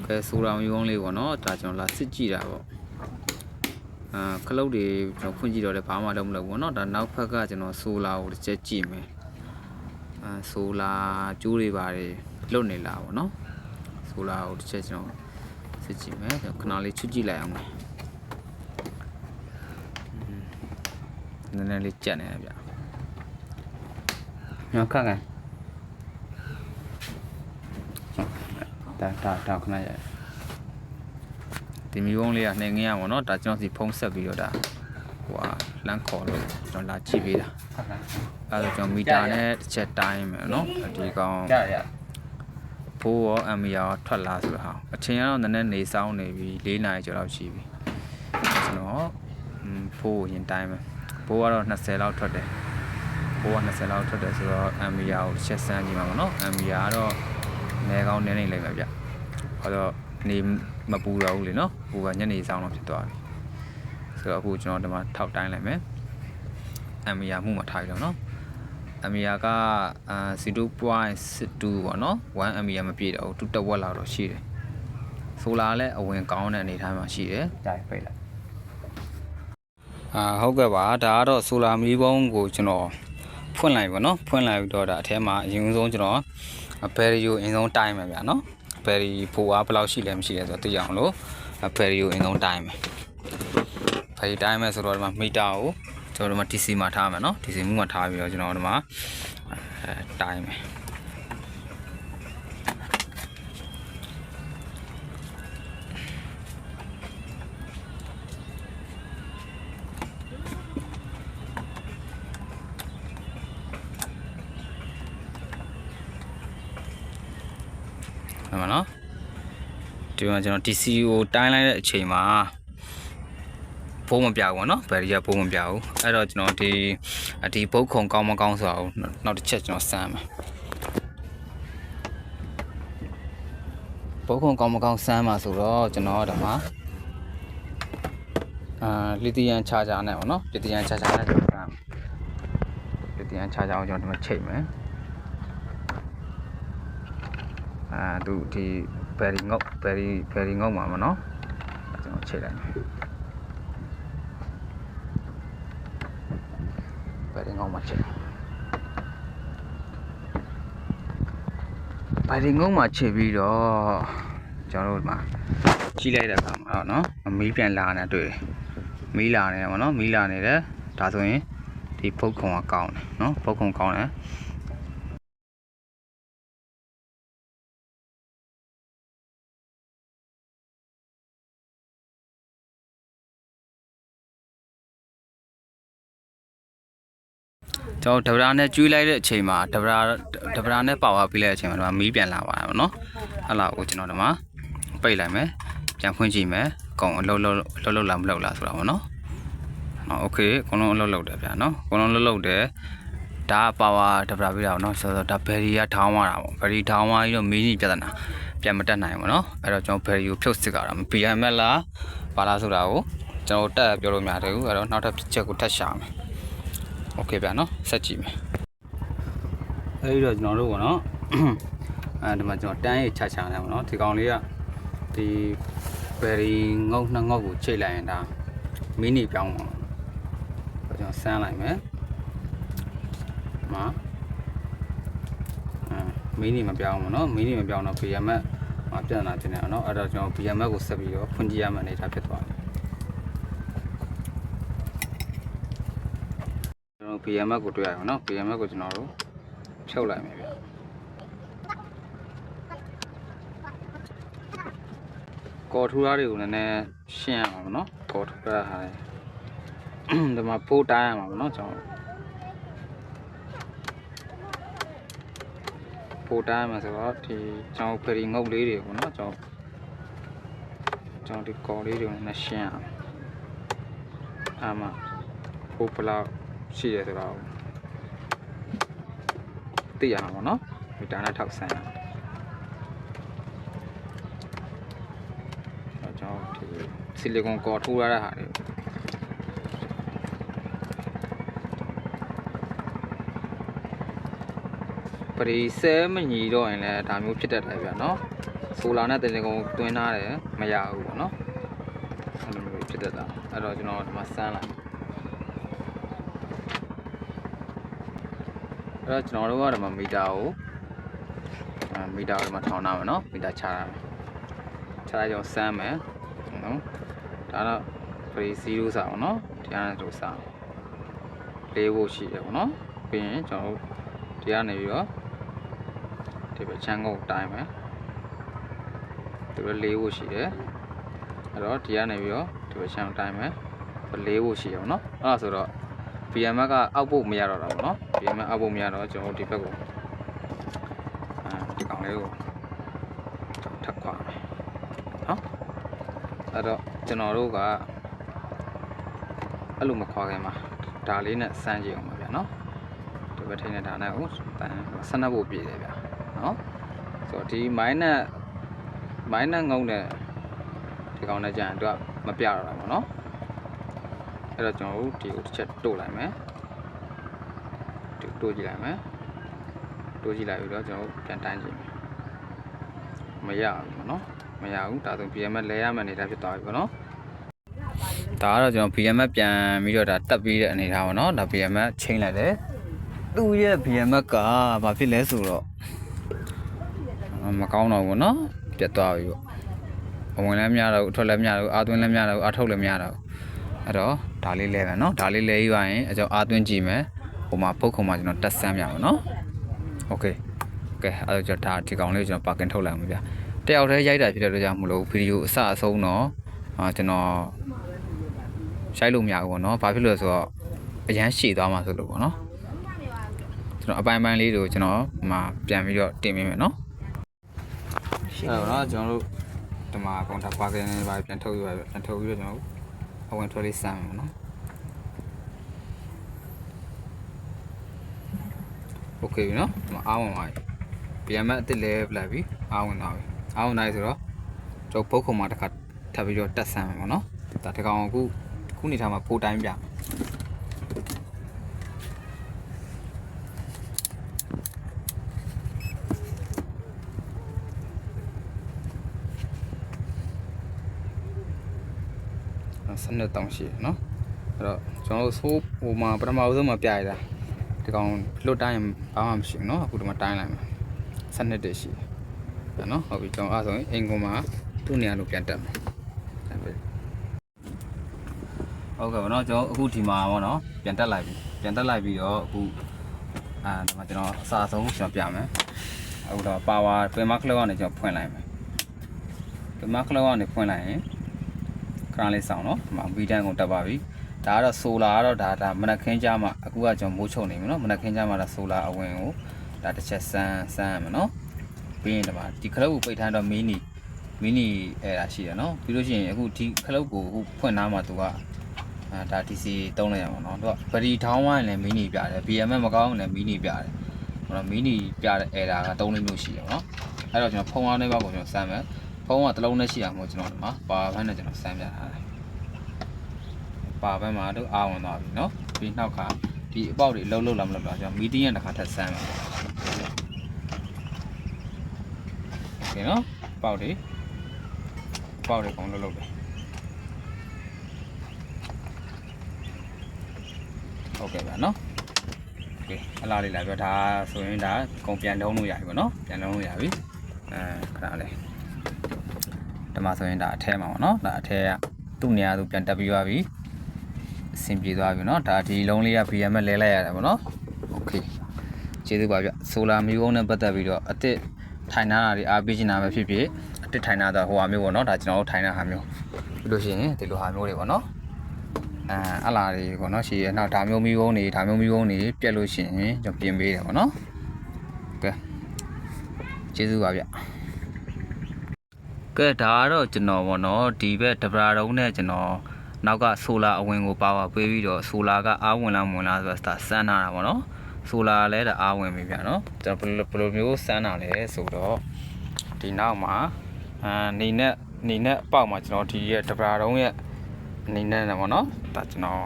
ပဲဆိုရာမျိုးကောင်းလေးပေါ့နော်ဒါကျွန်တော်လာစစ်ကြည့်တာပေါ့ခလုတ်တွေကျွန်တော်ဖွင့်ကြည့်တော့လည်းဘာမှတော့မလုပ်ဘူးเนาะဒါနောက်ဖက်ကကျွန်တော်ဆိုလာကိုတစ်ချက်ကြည့်မယ်ဆိုလာကျိုးတွေပါတယ်လွတ်နေလားပေါ့เนาะဆိုလာကိုတစ်ချက်ကျွန်တော်စစ်ကြည့်မယ်ခဏလေးချွတ်ကြည့်လိုက်အောင်မယ်နည်းနည်းလေးကြက်နေတယ်ဗျညခက်ကန်ဒါခဏရဒီမျိုးလေးကနှိမ်ငင်းရပါတော့ဒါကျွန်တော်စီဖုံးဆက်ပြီးတော့ဒါဟိုလမ်းခေါ်လို့ကျွန်တော်လာကြည့်ပေးတာအဲဒါကျွန်တော်မီတာနဲ့တစ်ချက်တိုင်းမယ်နော်ဒီကောင်ဖိုးရောအမ်မီယာထွက်လာဆိုတော့ဟာအချိန်ကတော့နည်းနည်းနေဆောင်နေပြီ4နာရီကျော်လောက်ရှိပြီကျွန်တော်ဖိုးကိုရင်တိုင်းမယ်ဖိုးကတော့20လောက်ထွက်တယ်ဖိုးက20လောက်ထွက်တယ်ဆိုတော့အမ်မီယာကိုတစ်ချက်စမ်းကြည့်မှာပေါ့နော်အမ်မီယာကတော့နေကောင်းနေနေလိုက်ပါဗျဟောတော့နေမပူတော့ဘူးလေနော်ပူကညနေဆောင်တော့ဖြစ်သွားပြီဆိုတော့အခုကျွန်တော်ဒီမှာထောက်တိုင်းလိုက်မယ်အမ်မီယာမှုမှာထားပြီးတော့နော်အမ်မီယာက0.62ပေါ့နော်1အမ်မီယာမပြည့်တော့ဘူး2 တဝက်လောက်တော့ရှိတယ်ဆိုလာလည်းအဝင်ကောင်းတဲ့အနေအထားမှာရှိတယ်ဒါပိတ်လိုက်ဟုတ်ကဲ့ပါဒါကတော့ဆိုလာမီးပုံးကိုကျွန်တော်ဖွင့်လိုက်ပါနော်ဖွင့်လိုက်ပြီးတော့ဒါအထဲမှာအရင်ဆုံးကျွန်တော်ဘယ်ရီကိုအရင်ဆုံးတိုင်းမယ်ဗျာနော်ဘယ်ရီဖိုအားဘယ်လောက်ရှိလဲမရှိလဲဆိုတော့သိအောင်လို့ဘယ်ရီကိုအရင်ဆုံးတိုင်းမယ်ဘယ်ရီတိုင်းမယ်ဆိုတော့ဒီမှာမီတာကိုကျွန်တော်ဒီမှာ DC မှာထားမယ်နော် DC မှုမှာထားပြီးတော့ကျွန်တော်ဒီမှာတိုင်းမယ်နော်ဒီမှာကျွန်တော် DC ကိုတိုင်းလိုက်တဲ့အချိန်မှာဘိုးမပြဘူးเนาะဘယ်ရီကဘိုးမပြဘူးအဲ့တော့ကျွန်တော်ဒီဘုတ်ခုံကောင်းမကောင်းဆိုတာကိုနောက်တစ်ချက်ကျွန်တော်စမ်းမယ်ဘုတ်ခုံကောင်းမကောင်းစမ်းမှာဆိုတော့ကျွန်တော်ဒါမှာလီသီယမ်ချာဂျာနဲ့ပေါ့เนาะလီသီယမ်ချာဂျာနဲ့ကျွန်တော်စမ်းလီသီယမ်ချာဂျာကိုကျွန်တော်ဒီမှာချိန်မယ်သူဒီဘယ်ရီငုတ်မှာမနော်ကျွန်တော်ချိန်လိုက်မယ်ဘယ်ရီငုတ်မှာချိန်ဘယ်ရီငုတ်မှာချိန်ပြီးတော့ကျွန်တော်တို့ဒီမှာကြီးလိုက်တဲ့အခါမှာတော့နော်မီးပြန်လာနေတွေ့မီးလာနေတယ်ဗောနော်မီးလာနေတယ်ဒါဆိုရင်ဒီဖုတ်ခုံကကောင်းတယ်နော်ဖုတ်ခုံကောင်းတယ်ကျွန်တော်ဒဗရာနဲ့ကျွေးလိုက်တဲ့အချိန်မှာဒဗရာနဲ့ပါဝါပေးလိုက်တဲ့အချိန်မှာဒီမှာမီးပြန်လာပါမယ်နော်အဲ့လောက်ကိုကျွန်တော်ဒီမှာပိတ်လိုက်မယ်ပြန်ဖွင့်ကြည့်မယ်အကုန်အလုပ်လားမလုပ်လားဆိုတာပေါ့နော်โอเคအကုန်လုံးအလုပ်တယ်ဗျာနော်အကုန်လုံးအလုပ်တယ်ဒါကပါဝါဒဗရာပေးတာပေါ့နော်ဆိုတော့ဒါဘယ်ရီကထောင်းသွားတာပေါ့ဘယ်ရီထောင်းသွားပြီးတော့မီးကြီးပြဿနာပြန်မတက်နိုင်ဘူးနော်အဲ့တော့ကျွန်တော်ဘယ်ရီကိုဖြုတ်စစ်ကြတာမ PM လားပါလားဆိုတာကိုကျွန်တော်တက်ပြောလို့မရသေးဘူးအဲ့တော့နောက်ထပ်ချက်ကိုထပ်ရှာမယ်โอเคဗျာနော်ဆက်ကြည့်မယ်အဲဒီတော့ကျွန်တော်တို့ကနော်ဒီမှာကျွန်တော်တန်းရေးချာနေပါတော့ဒီကောင်လေးကဒီဘယ်ရီငုတ်နှစ်ငုတ်ကိုချိန်လိုက်ရင်ဒါမီနီပြောင်းပါတော့ကျွန်တော်ဆန်းလိုက်မယ်မှာမီနီမပြောင်းဘူးနော်မီနီမပြောင်းတော့ PM မှာပြန်လာတင်တယ်နော်အဲ့တော့ကျွန်တော် PM ကိုဆက်ပြီးတော့ဖွင့်ကြည့်ရမယ့်အနေအထားဖြစ်သွားတယ်PM ကိုတွေ့ရအောင်နော် PM ကိုကျွန်တော်တို့ဖြုတ်လိုက်မယ်ဗျကော်ထူသားတွေကိုလည်းနည်းရှင်းရမှာပေါ့နော်ကော်ထူသားဟာဒီမှာပို့တိုင်းရမှာပေါ့နော်ကျွန်တော်ပို့တိုင်းမှာဆိုတော့ဒီကျွန်တော်ဖရီငုတ်လေးတွေပေါ့နော်ကျွန်တော်ဒီကော်လေးတွေကိုလည်းရှင်းရအောင်အာမပို့ပလောက်ရှိရဆိုတော့သိရမှာပေါ့နော်မီတာနဲ့ထောက်ဆန်းကျွန်တော်ဒီဆီလီကွန်ကော်ထိုးရတဲ့ဟာတွေပရိစဲမညီတော့ရင်လည်းဒါမျိုးဖြစ်တတ်တယ်ဗျာနော် ဆိုလာနဲ့တင်တင်ကုန်တွင်းထားတယ်မရဘူးပေါ့နော်အဲ့လိုမျိုးဖြစ်တတ်တာအဲ့တော့ကျွန်တော်ဒီမှာစမ်းလိုက်အဲ့တော့ကျွန်တော်တို့ကဒီမှာမီတာကိုဒီမှာထောင်ထားမယ်နော်မီတာချတာချလိုက်ကျွန်တော်စမ်းမယ်နော်ဒါတော့ free 0စာပေါ့နော်ဒီကနေတို့စာ4ဖို့ရှိတယ်ပေါ့နော်ပြီးရင်ကျွန်တော်ဒီကနေပြီးတော့ဒီဘက်ချမ်းကိုတိုင်းမယ်ဒီဘက်4ဖို့ရှိတယ်အဲ့တော့ဒီကနေပြီးတော့ဒီဘက်ချမ်းတိုင်းမယ်4ဖို့ရှိရပေါ့နော်အဲ့ဒါဆိုတော့ VM ကအောက်ဖို့မရတော့တာပေါ့နော် VM အောက်ဖို့မရတော့ကျွန်တော်ဒီဘက်ကိုဒီကောင်လေးကိုထပ်ခွာမယ်နော်အဲ့တော့ကျွန်တော်တို့ကအဲ့လိုမခွာခင်မှာဒါလေးနဲ့စမ်းကြည့်အောင်ပါဗျာနော်ဒီဘက်ထိန်းနဲ့ဒါနဲ့ကိုဆက်နှပ်ဖို့ပြည့်တယ်ဗျာနော်ဆိုတော့ဒီမိုင်းနဲ့ငုံနဲ့ဒီကောင်နဲ့ကြာရင်သူကမပြတော့တာပေါ့နော်အဲ့တော့ကျွန်တော်တို့ဒီကိုတစ်ချက်တို့လိုက်မယ်တို့ကြည့်လိုက်မယ်တို့ကြည့်လိုက်ပြီးတော့ကျွန်တော်ပြန်တိုင်းကြည့်မယ်မရဘူးပေါ့နော်မရဘူးဒါဆို PM လဲရမယ့်အနေထားဖြစ်သွားပြီပေါ့နော်ဒါကတော့ကျွန်တော် PM ပြန်ပြီးတော့ဒါတက်ပြီးတဲ့အနေထားပေါ့နော်ဒါ PM ချိန်လိုက်တယ်သူ့ရဲ့ PM ကဘာဖြစ်လဲဆိုတော့မကောင်းတော့ဘူးနော်ပြတ်သွားပြီပေါ့အဝင်လည်းမရတော့ဘူးအထွက်လည်းမရတော့ဘူးအာသွင်းလည်းမရတော့ဘူးအာထုတ်လည်းမရတော့ဘူးအဲ့တော့ဒါလေးလဲမယ်နော်ဒါလေးလဲပြီးသွားရင်အကြောင်းအာသွင်းကြည့်မယ်ဟိုမှာပုတ်ခုံမှာကျွန်တော်တက်ဆန်းပြပါနော်โอเคအဲ့တော့ကျွန်တော်ဒါဒီကောင်လေးကိုကျွန်တော်ပါကင်ထုတ်လိုက်အောင်ဗျာတယောက်တည်းရိုက်တာဖြစ်တဲ့အတွက်ကြောင့်မလို့ဗီဒီယိုအစအဆုံးတော့ကျွန်တော်ရိုက်လို့မရဘူးပေါ့နော်ဘာဖြစ်လို့လဲဆိုတော့အရန်ရှည်သွားမှာဆိုလို့ပေါ့နော်ကျွန်တော်အပိုင်းလေးတွေကိုကျွန်တော်မှာပြန်ပြီးတော့တင်ပေးမယ်နော်အဲ့တော့ကျွန်တော်တို့ဒီမှာကောင်တာပါကင်လေးပါပြန်ထုတ်ပြီးတော့ကျွန်တော်အဝင်ထွက်လေးစမ်းမယ်နော်โอเคပြီနော်အားဝင်ပါပြီပြန်မဲ့အစ်စ်လဲပလိုက်ပြီအားဝင်သွားပြီအားဝင်နိုင်ဆိုတော့ကျွန်တော်ပုတ်ခုံမှာတစ်ခါထပ်ပြီးတော့တက်ဆန်းမယ်ပေါ့နော်ဒါတကောင်ခုနေထားမှာပိုတိုင်းပြစနစ်တောင်ရှိเนาะအဲ့တော့ကျွန်တော်ဆိုးဟိုမှာပထမဆုံးမှာပြရတာဒီကောင်လွတ်တိုင်းဘာမှမရှိဘူးเนาะအခုဒီမှာတိုင်းလိုက်မှာစနစ်တည်းရှိတယ်เนาะဟုတ်ပြီကျွန်တော်အဲ့ဆိုရင်အင်ကွန်မှာသူ့နေရာလို့ပြန်တက်မယ်ဟုတ်ကဲ့ဗောနော်ကျွန်တော်အခုဒီမှာဗောနော်ပြန်တက်လိုက်ပြီတော့အခုဒီမှာကျွန်တော်အစားဆုံးကျွန်တော်ပြမယ်အခုတော့ပါဝါပင်မခလောက်ကနေကျွန်တော်ဖွင့်လိုက်မယ်ပင်မခလောက်ကနေဖွင့်လိုက်ရင်ခဏလေးစောင့်နော်ဒီမှာဗီတန်ကိုတက်ပါပြီဒါကတော့ဆိုလာကတော့ဒါမနက်ခင်းကြားမှာအခုကကျွန်တော်မိုးချုပ်နေပြီနော်မနက်ခင်းကြားမှာဒါဆိုလာအဝင်ကိုဒါတစ်ချက်စမ်းရမယ်နော်ပြီးရင်ဒီမှာဒီခလုတ်ကိုပိတ်ထားတော့မီနီအဲ့ဒါရှိတယ်နော်ပြီးလို့ရှိရင်အခုဒီခလုတ်ကိုအခုဖွင့်ထားမှာသူကဒါ DC တုံးလိုက်ရအောင်နော်သူကဗရီထောင်းဝိုင်းလည်းမီနီပြတယ် BM မကောင်းလည်းမီနီပြတယ်ဟိုတော့မီနီပြတဲ့ error က3မျိုးရှိတယ်နော်အဲ့တော့ကျွန်တော်ဖုန်းအားလေးပါကိုကျွန်တော်စမ်းမယ်ဖုန်းကတစ်လုံးနဲ့ရှိအောင်မို့ကျွန်တော်ဒီမှာပါဘန်းနဲ့ကျွန်တော်စမ်းပြထားတယ်ပါဘန်းမှာတော့အားဝင်သွားပြီနော်ပြီးနောက်ကဒီအပေါက်တွေလှုပ်လာမလို့တော့ကျွန်တော်မီတီရဲ့တစ်ခါထပ်စမ်းမယ်โอเคနော်ပေါက်တွေကောင်းလှုပ်တယ်ဟုတ်ကဲ့ဗျာနော်โอเคအလားလေးလာပြောဒါဆိုရင်ဒါကုန်ပြန်လုံးလို့ရပြီပေါ့နော်ပြန်လုံးလို့ရပြီခဏလေးဒီမှာဆိုရင်ဒါအထဲမှာပေါ့နော်ဒါအထဲကသူ့နေရာသူပြန်တက်ပြီးသွားပြီအဆင်ပြေသွားပြီနော်ဒါဒီလုံးလေးက VM လဲလိုက်ရတယ်ပေါ့နော်โอเคကျေးဇူးပါဗျဆိုလာမျိုးကုန်းနဲ့ပတ်သက်ပြီးတော့အစ်စ်ထိုင်ထားတာတွေအားပေးချင်တာပဲဖြစ်ဖြစ်အစ်စ်ထိုင်ထားတာဟိုဟာမျိုးပေါ့နော်ဒါကျွန်တော်တို့ထိုင်ထားတာမျိုးပြီးလို့ရှိရင်ဒီလိုဟာမျိုးတွေပေါ့နော်အလားတွေပေါ့နော်ရှိရနောက်ဒါမျိုးမျိုးကုန်းတွေပြက်လို့ရှိရင်ကျွန်တော်ပြင်ပေးတယ်ပေါ့နော်ကဲကျေးဇူးပါဗျကဲဒါကတော့ကျွန်တော်ပေါ့နော်ဒီဘက်တပရာတုံးနဲ့ကျွန်တော်နောက်ကဆိုလာအဝင်ကိုပါဝါပေးပြီးတော့ဆိုလာကအားဝင်လားဆိုတာစမ်းထားတာပေါ့နော်ဆိုလာလည်းဒါအားဝင်ပြီဗျာနော်ကျွန်တော်ဘယ်လိုမျိုးစမ်းတာလဲဆိုတော့ဒီနောက်မှာနေနဲ့အပေါက်မှာကျွန်တော်ဒီရဲ့တပရာတုံးရဲ့နေနဲ့ပေါ့နော်ဒါကျွန်တော်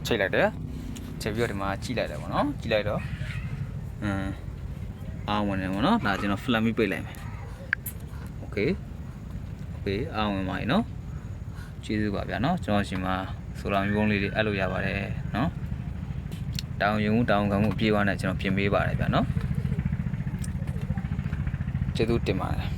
ချိန်လိုက်တယ်ချိန်ပြီးတော့ဒီမှာကြည့်လိုက်တယ်ပေါ့နော်ကြည့်လိုက်တော့အားဝင်တယ်ပေါ့နော်ဒါကျွန်တော် flat မိပိတ်လိုက်မယ်โอ okay အောင်ဝင်ပါပြီနော်ကျေးဇူးပါဗျာနော်ကျွန်တော်ရှင်မှာဆိုလာမျိုးပုံးလေးတွေအဲ့လိုရပါတယ်နော်တောင်းယူမှုတောင်းခံမှုအပြေးအဝနဲ့ကျွန်တော်ပြင်ပေးပါတယ်ဗျာနော်ကျေးဇူးတင်ပါတယ်